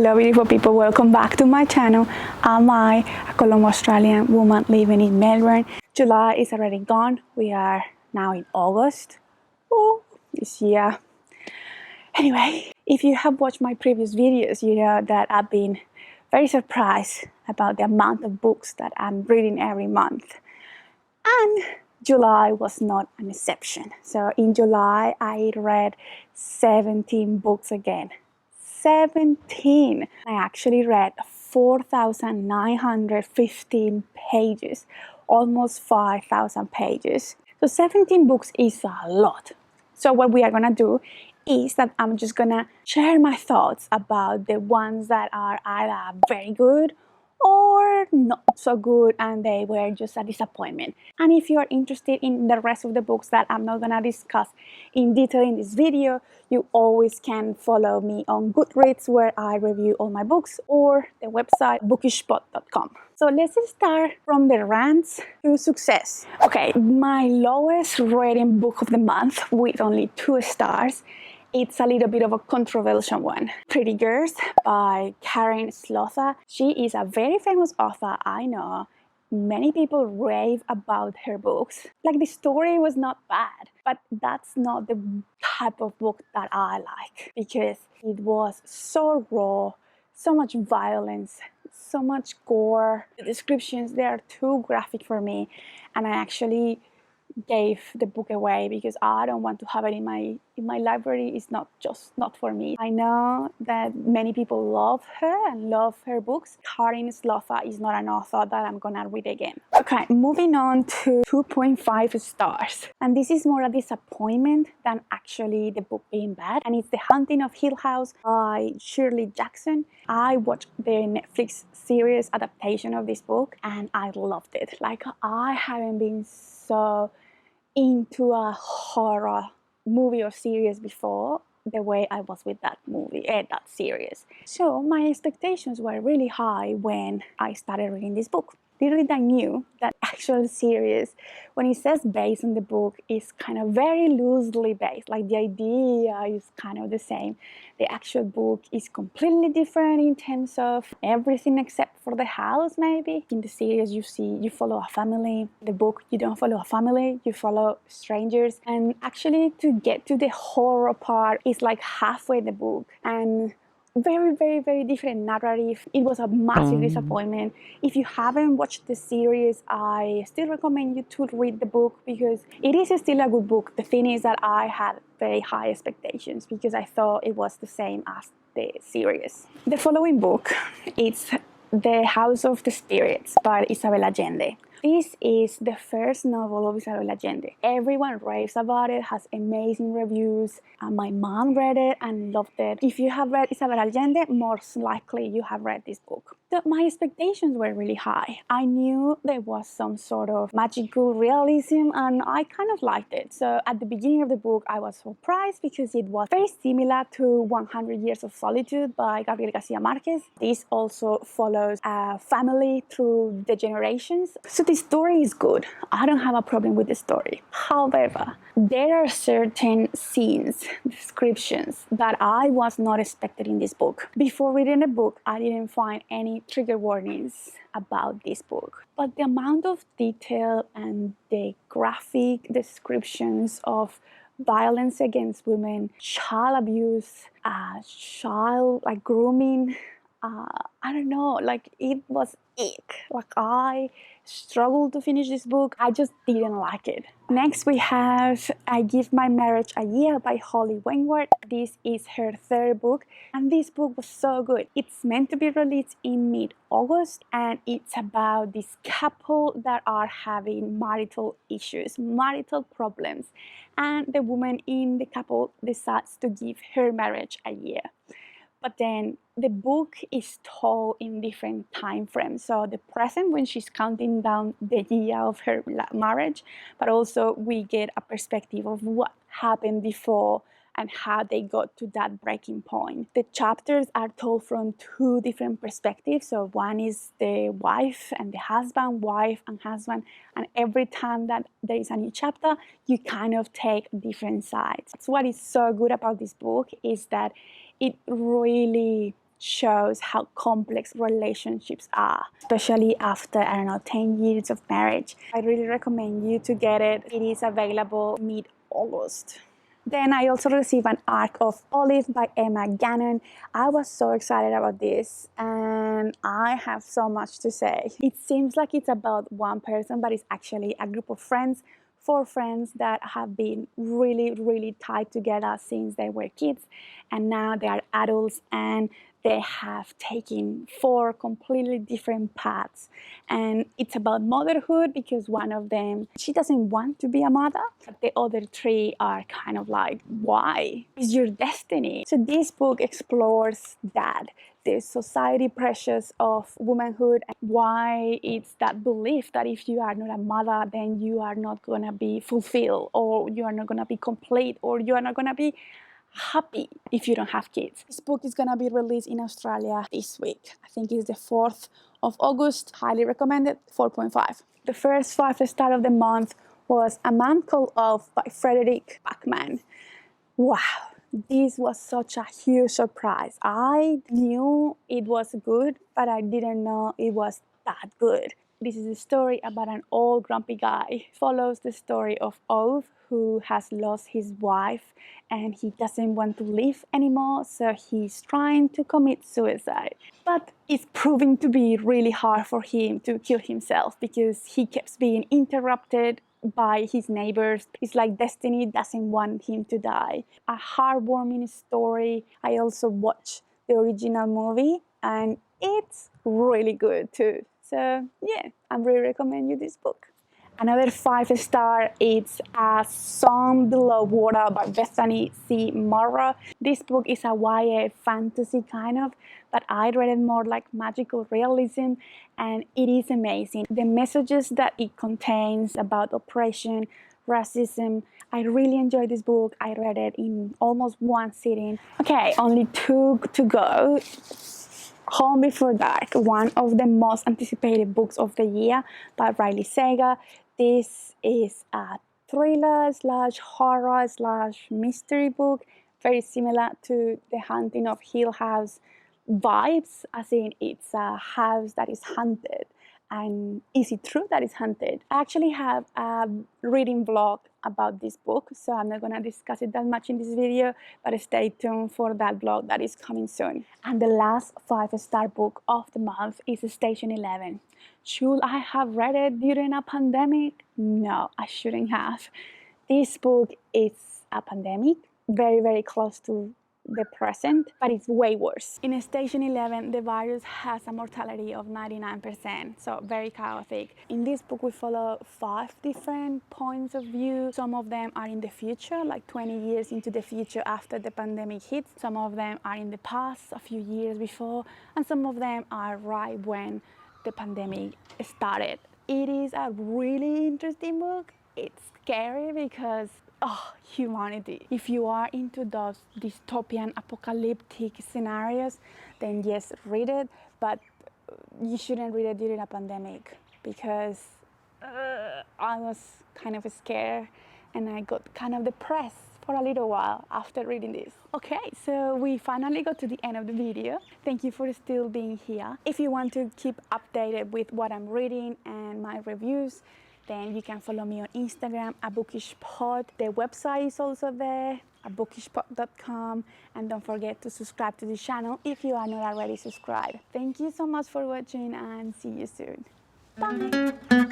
Hello beautiful people, welcome back to my channel. I'm a Colombo Australian woman living in Melbourne. July is already gone. We are now in August. Oh, this year. Anyway, if you have watched my previous videos, you know that I've been very surprised about the amount of books that I'm reading every month. And July was not an exception. So in July, I read 17 books again. 17! I actually read 4,915 pages, almost 5,000 pages. So 17 books is a lot. So what we are gonna do is that I'm just gonna share my thoughts about the ones that are either very good or not so good and they were just a disappointment. And if you are interested in the rest of the books that I'm not gonna discuss in detail in this video, you always can follow me on Goodreads where I review all my books, or the website bookishpot.com. So let's start from the rants to success. Okay, my lowest rating book of the month with only 2 stars. It's a little bit of a controversial one. Pretty Girls by Karin Slotha. She is a very famous author, I know. Many people rave about her books. Like, the story was not bad, but that's not the type of book that I like, because it was so raw, so much violence, so much gore. The descriptions, they are too graphic for me, and I actually gave the book away because I don't want to have it in my library. It's not for me. I know that many people love her and love her books. Karin Slotha is not an author that I'm gonna read again. Okay, moving on to 2.5 stars. And this is more a disappointment than actually the book being bad. And it's The Haunting of Hill House by Shirley Jackson. I watched the Netflix series adaptation of this book and I loved it. Like, I haven't been so into a horror movie or series before the way I was with that that series. So my expectations were really high when I started reading this book. Little did I knew that actual series, when it says based on the book, is kind of very loosely based. Like, the idea is kind of the same. The actual book is completely different in terms of everything except for the house, maybe. In the series, you follow a family. The book, you don't follow a family, you follow strangers. And actually, to get to the horror part is like halfway the book. And very, very, very different narrative. It was a massive disappointment. If you haven't watched the series, I still recommend you to read the book because it is still a good book. The thing is that I had very high expectations because I thought it was the same as the series. The following book is The House of the Spirits by Isabel Allende. This is the first novel of Isabel Allende. Everyone raves about it, has amazing reviews. My mom read it and loved it. If you have read Isabel Allende, most likely you have read this book. So my expectations were really high. I knew there was some sort of magical realism and I kind of liked it. So at the beginning of the book, I was surprised because it was very similar to 100 Years of Solitude by Gabriel Garcia Marquez. This also follows a family through the generations. So the story is good. I don't have a problem with the story. However, there are certain scenes, descriptions that I was not expecting in this book. Before reading the book, I didn't find any trigger warnings about this book. But the amount of detail and the graphic descriptions of violence against women, child abuse, child grooming, I don't know, like, it was ick. Like, I struggled to finish this book. I just didn't like it. Next we have I Give My Marriage a Year by Holly Wainwright. This is her 3rd book and this book was so good. It's meant to be released in mid-August and it's about this couple that are having marital issues, marital problems, and the woman in the couple decides to give her marriage a year. But then the book is told in different time frames. So the present, when she's counting down the year of her marriage, but also we get a perspective of what happened before and how they got to that breaking point. The chapters are told from 2 different perspectives. So one is the wife and the husband, wife and husband, and every time that there is a new chapter, you kind of take different sides. So what is so good about this book is that it really shows how complex relationships are, especially after, I don't know, 10 years of marriage. I really recommend you to get it. It is available mid-August. Then I also received an Arc of Olive by Emma Gannon. I was so excited about this and I have so much to say. It seems like it's about one person, but it's actually a group of friends, 4 friends that have been really tied together since they were kids, and now they are adults and they have taken 4 completely different paths. And it's about motherhood because one of them, she doesn't want to be a mother, but the other 3 are kind of like, why? It's your destiny. So this book explores that, the society pressures of womanhood, and why it's that belief that if you are not a mother, then you are not gonna be fulfilled, or you are not gonna be complete, or you are not gonna be happy if you don't have kids. This book is gonna be released in Australia this week. I think it's the 4th of August. Highly recommended, 4.5. The first 5-star of the month was A Man Called Ove by Frederick Backman. Wow, this was such a huge surprise. I knew it was good, but I didn't know it was that good. This is a story about an old grumpy guy. It follows the story of Ove, who has lost his wife and he doesn't want to live anymore, so he's trying to commit suicide. But it's proving to be really hard for him to kill himself because he keeps being interrupted by his neighbors. It's like destiny doesn't want him to die. A heartwarming story. I also watched the original movie and it's really good too. So yeah, I really recommend you this book. Another 5-star is A Song Below Water by Bethany C. Morrow. This book is a YA fantasy kind of, but I read it more like magical realism, and it is amazing. The messages that it contains about oppression, racism. I really enjoyed this book. I read it in almost one sitting. Okay, only 2 to go. Home Before Dark, one of the most anticipated books of the year by Riley Sager. This is a thriller / horror / mystery book, very similar to The Haunting of Hill House vibes, as in it's a house that is haunted. And is it true that it's haunted? I actually have a reading vlog about this book, so I'm not gonna discuss it that much in this video, but stay tuned for that vlog that is coming soon. And the last 5-star book of the month is Station 11. Should I have read it during a pandemic? No, I shouldn't have. This book is a pandemic, very close to the present, but it's way worse. In Station 11, the virus has a mortality of 99%, so very chaotic. In this book, we follow 5 different points of view. Some of them are in the future, like 20 years into the future after the pandemic hits. Some of them are in the past, a few years before, and some of them are right when the pandemic started. It is a really interesting book. It's scary because humanity. If you are into those dystopian apocalyptic scenarios, then yes, read it, but you shouldn't read it during a pandemic because I was kind of scared and I got kind of depressed for a little while after reading this. Okay, so we finally got to the end of the video. Thank you for still being here. If you want to keep updated with what I'm reading and my reviews, then you can follow me on Instagram, abookishpod. The website is also there, abookishpod.com. And don't forget to subscribe to the channel if you are not already subscribed. Thank you so much for watching and see you soon. Bye!